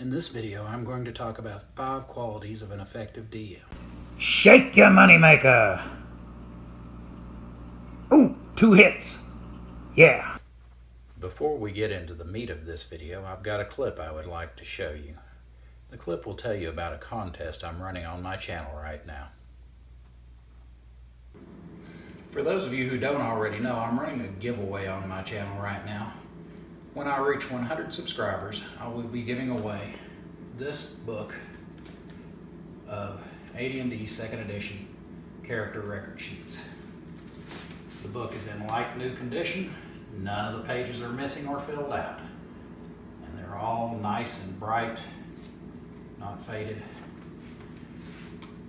In this video, I'm going to talk about 5 qualities of an effective DM. Shake your moneymaker! Ooh, 2 hits! Yeah! Before we get into the meat of this video, I've got a clip I would like to show you. The clip will tell you about a contest I'm running on my channel right now. For those of you who don't already know, I'm running a giveaway on my channel right now. When I reach 100 subscribers, I will be giving away this book of AD&D 2nd edition character record sheets. The book is in like new condition. None of the pages are missing or filled out. And they're all nice and bright, not faded.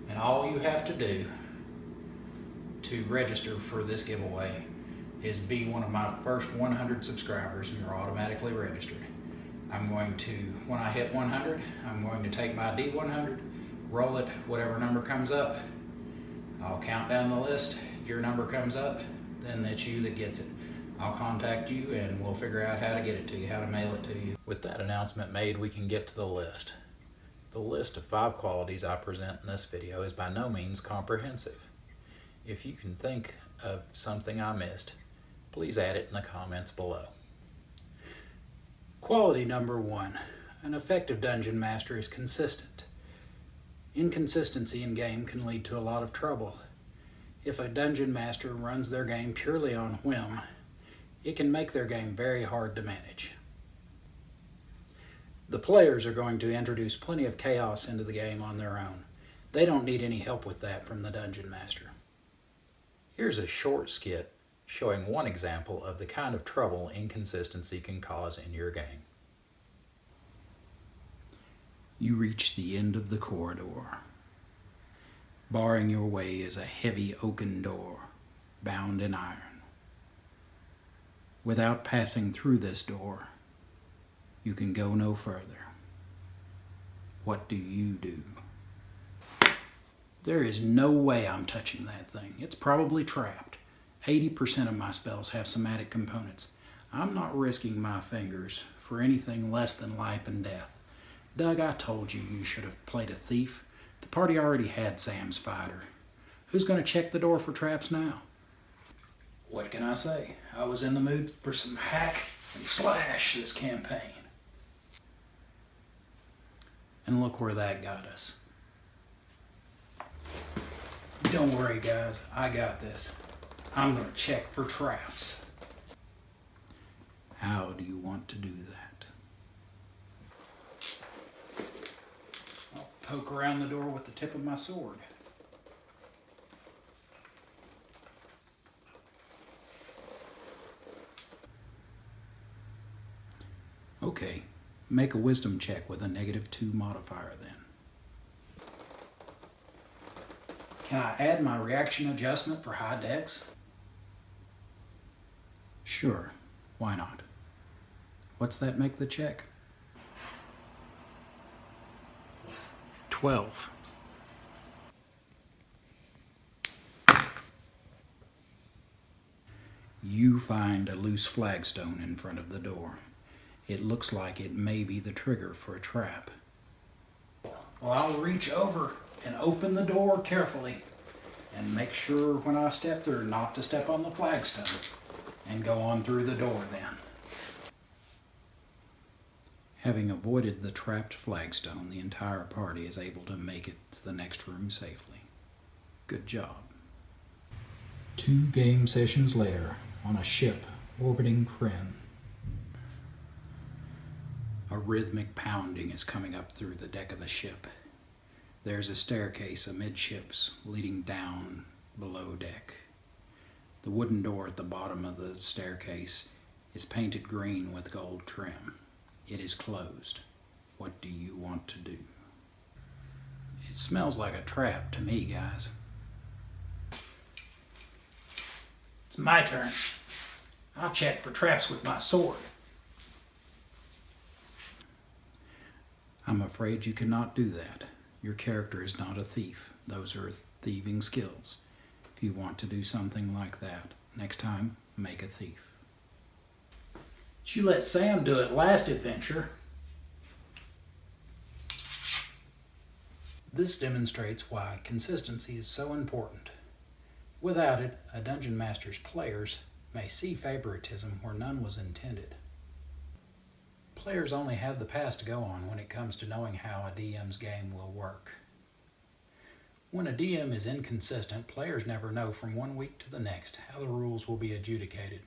And all you have to do to register for this giveaway is be one of my first 100 subscribers and you're automatically registered. I'm going to, when I hit 100, I'm going to take my D100, roll it, whatever number comes up. I'll count down the list. If your number comes up, then it's you that gets it. I'll contact you and we'll figure out how to get it to you, how to mail it to you. With that announcement made, we can get to the list. The list of 5 qualities I present in this video is by no means comprehensive. If you can think of something I missed, please add it in the comments below. Quality number 1. An effective dungeon master is consistent. Inconsistency in game can lead to a lot of trouble. If a dungeon master runs their game purely on whim, it can make their game very hard to manage. The players are going to introduce plenty of chaos into the game on their own. They don't need any help with that from the dungeon master. Here's a short skit showing one example of the kind of trouble inconsistency can cause in your game. You reach the end of the corridor. Barring your way is a heavy oaken door, bound in iron. Without passing through this door, you can go no further. What do you do? There is no way I'm touching that thing. It's probably trapped. 80% of my spells have somatic components. I'm not risking my fingers for anything less than life and death. Doug, I told you you should have played a thief. The party already had Sam's fighter. Who's going to check the door for traps now? What can I say? I was in the mood for some hack and slash this campaign. And look where that got us. Don't worry, guys. I got this. I'm going to check for traps. How do you want to do that? I'll poke around the door with the tip of my sword. Okay, make a wisdom check with a -2 modifier then. Can I add my reaction adjustment for high dex? Sure, why not? What's that make the check? 12. You find a loose flagstone in front of the door. It looks like it may be the trigger for a trap. Well, I'll reach over and open the door carefully and make sure when I step through not to step on the flagstone and go on through the door then. Having avoided the trapped flagstone, the entire party is able to make it to the next room safely. Good job. 2 game sessions later, on a ship orbiting Kryn. A rhythmic pounding is coming up through the deck of the ship. There's a staircase amidships leading down below deck. The wooden door at the bottom of the staircase is painted green with gold trim. It is closed. What do you want to do? It smells like a trap to me, guys. It's my turn. I'll check for traps with my sword. I'm afraid you cannot do that. Your character is not a thief. Those are thieving skills. If you want to do something like that, next time, make a thief. But you let Sam do it last adventure. This demonstrates why consistency is so important. Without it, a dungeon master's players may see favoritism where none was intended. Players only have the past to go on when it comes to knowing how a DM's game will work. When a DM is inconsistent, players never know from one week to the next how the rules will be adjudicated.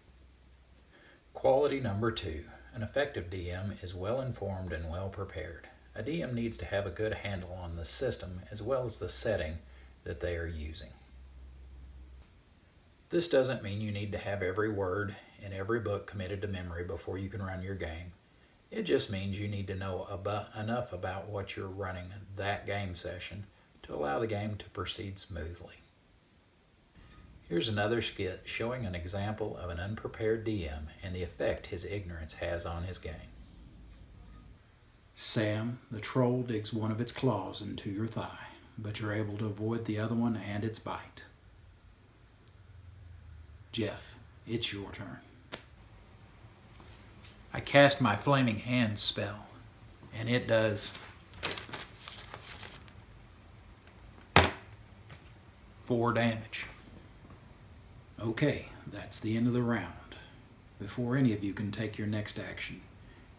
Quality number 2. An effective DM is well informed and well prepared. A DM needs to have a good handle on the system as well as the setting that they are using. This doesn't mean you need to have every word in every book committed to memory before you can run your game. It just means you need to know enough about what you're running that game session to allow the game to proceed smoothly. Here's another skit showing an example of an unprepared DM and the effect his ignorance has on his game. Sam, the troll digs one of its claws into your thigh, but you're able to avoid the other one and its bite. Jeff, it's your turn. I cast my Flaming Hand spell, and it does 4 damage. Okay, that's the end of the round. Before any of you can take your next action,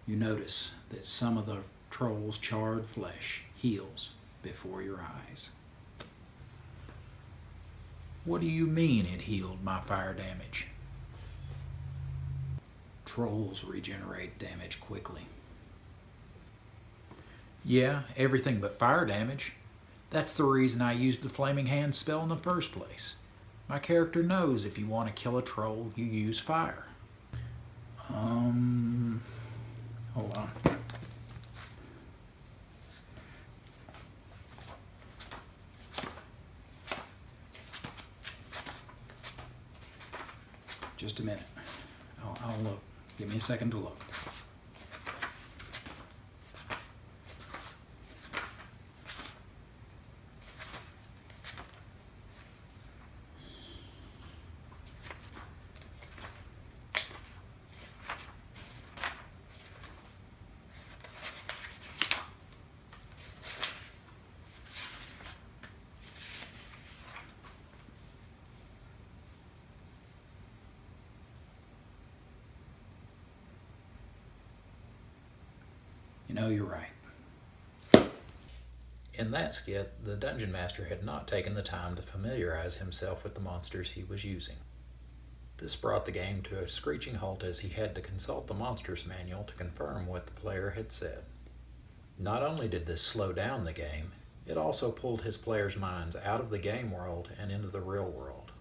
you notice that some of the troll's charred flesh heals before your eyes. What do you mean it healed my fire damage? Trolls regenerate damage quickly. Yeah, everything but fire damage. That's the reason I used the Flaming Hand spell in the first place. My character knows if you want to kill a troll, you use fire. Hold on. Just a minute. I'll look. Give me a second to look. You know, you're right. In that skit, the Dungeon Master had not taken the time to familiarize himself with the monsters he was using. This brought the game to a screeching halt as he had to consult the Monsters Manual to confirm what the player had said. Not only did this slow down the game, it also pulled his players' minds out of the game world and into the real world.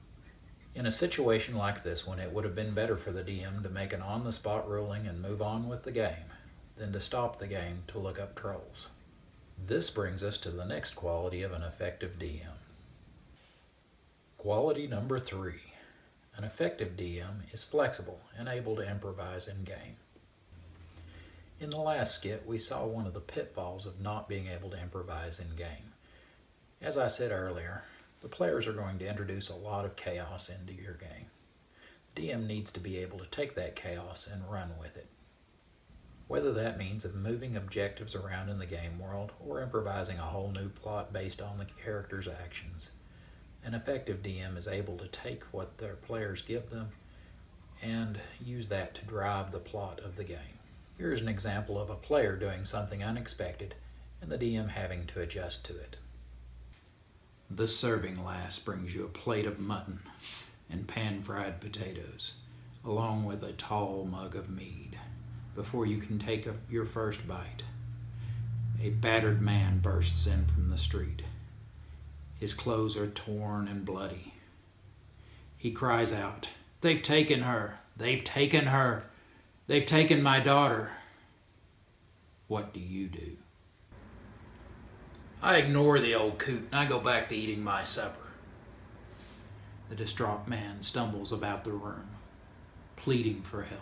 In a situation like this one, it would have been better for the DM to make an on-the-spot ruling and move on with the game than to stop the game to look up trolls. This brings us to the next quality of an effective DM. Quality number 3. An effective DM is flexible and able to improvise in-game. In the last skit, we saw one of the pitfalls of not being able to improvise in-game. As I said earlier, the players are going to introduce a lot of chaos into your game. The DM needs to be able to take that chaos and run with it. Whether that means of moving objectives around in the game world or improvising a whole new plot based on the character's actions, an effective DM is able to take what their players give them and use that to drive the plot of the game. Here's an example of a player doing something unexpected and the DM having to adjust to it. The serving lass brings you a plate of mutton and pan-fried potatoes, along with a tall mug of mead. Before you can take your first bite, a battered man bursts in from the street. His clothes are torn and bloody. He cries out, "They've taken her! They've taken her! They've taken my daughter!" What do you do? I ignore the old coot and I go back to eating my supper. The distraught man stumbles about the room, pleading for help.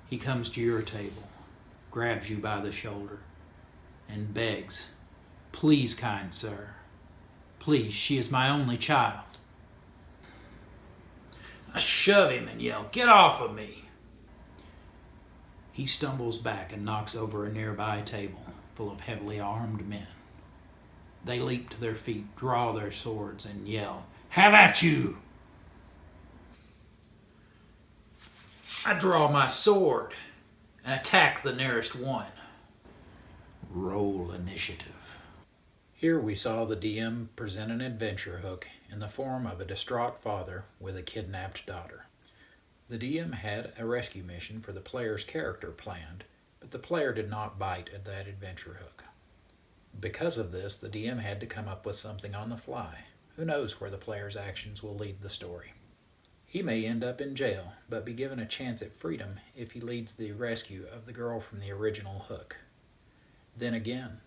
He comes to your table, grabs you by the shoulder, and begs, "Please, kind sir, please, she is my only child." I shove him and yell, "Get off of me!" He stumbles back and knocks over a nearby table full of heavily armed men. They leap to their feet, draw their swords, and yell, "Have at you!" I draw my sword and attack the nearest one. Roll initiative. Here we saw the DM present an adventure hook in the form of a distraught father with a kidnapped daughter. The DM had a rescue mission for the player's character planned, but the player did not bite at that adventure hook. Because of this, the DM had to come up with something on the fly. Who knows where the player's actions will lead the story? He may end up in jail, but be given a chance at freedom if he leads the rescue of the girl from the original hook. Then again,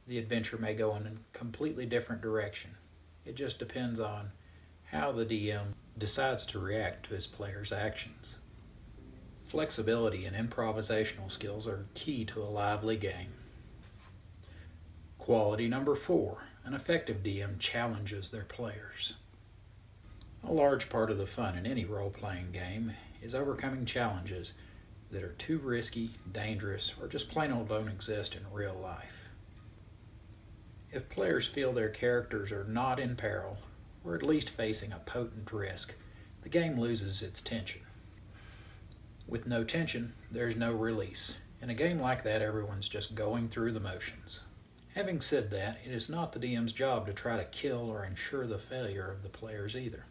the adventure may go in a completely different direction. It just depends on how the DM decides to react to his player's actions. Flexibility and improvisational skills are key to a lively game. Quality number 4. An effective DM challenges their players. A large part of the fun in any role-playing game is overcoming challenges that are too risky, dangerous, or just plain old don't exist in real life. If players feel their characters are not in peril, or at least facing a potent risk, the game loses its tension. With no tension, there's no release. In a game like that, everyone's just going through the motions. Having said that, it is not the DM's job to try to kill or ensure the failure of the players either.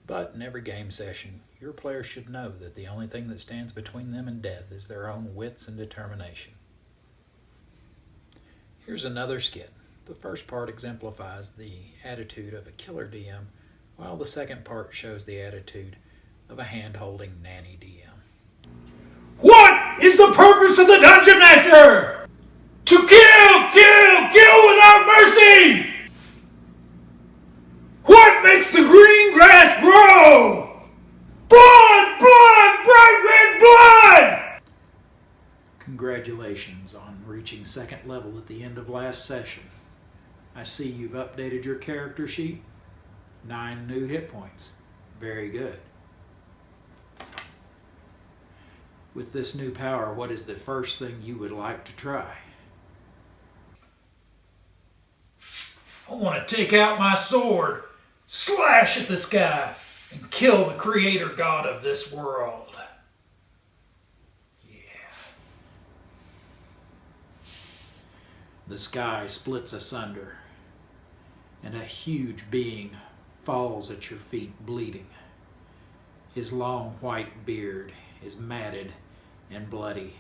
But in every game session, your players should know that the only thing that stands between them and death is their own wits and determination. Here's another skit. The first part exemplifies the attitude of a killer DM, while the second part shows the attitude of a hand-holding nanny DM. What is the purpose of the Dungeon Master? To kill without mercy! What makes the green grass grow? Blood, bright red blood! Congratulations on reaching second level at the end of last session. I see you've updated your character sheet. 9 new hit points. Very good. With this new power, what is the first thing you would like to try? I want to take out my sword, slash at the sky, and kill the creator god of this world. Yeah. The sky splits asunder, and a huge being falls at your feet bleeding. His long white beard is matted and bloody.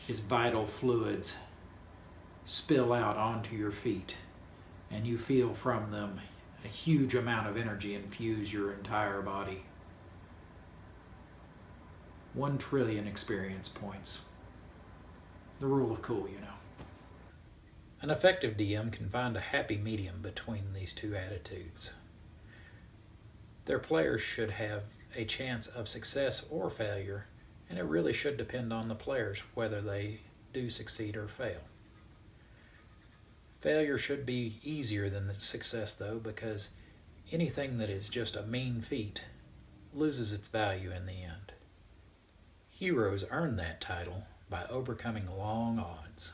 His vital fluids spill out onto your feet, and you feel from them a huge amount of energy infuse your entire body. 1 trillion experience points. The rule of cool, you know. An effective DM can find a happy medium between these two attitudes. Their players should have a chance of success or failure, and it really should depend on the players whether they do succeed or fail. Failure should be easier than the success, though, because anything that is just a mean feat loses its value in the end. Heroes earn that title by overcoming long odds.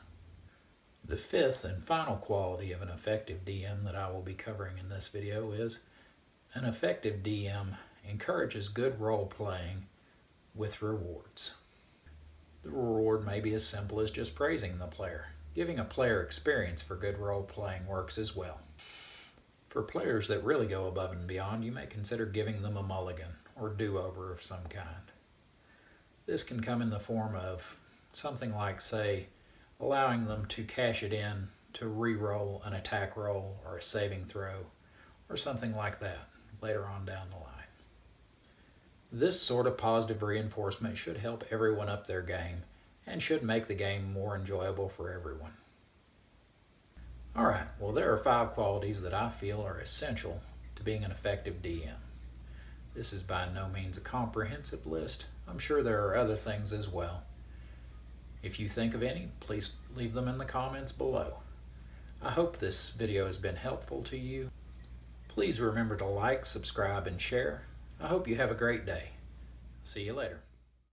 The 5th and final quality of an effective DM that I will be covering in this video is an effective DM encourages good role-playing with rewards. The reward may be as simple as just praising the player. Giving a player experience for good role-playing works as well. For players that really go above and beyond, you may consider giving them a mulligan or do-over of some kind. This can come in the form of something like, say, allowing them to cash it in to re-roll an attack roll or a saving throw, or something like that later on down the line. This sort of positive reinforcement should help everyone up their game and should make the game more enjoyable for everyone. Alright, well, there are 5 qualities that I feel are essential to being an effective DM. This is by no means a comprehensive list. I'm sure there are other things as well. If you think of any, please leave them in the comments below. I hope this video has been helpful to you. Please remember to like, subscribe, and share. I hope you have a great day. See you later.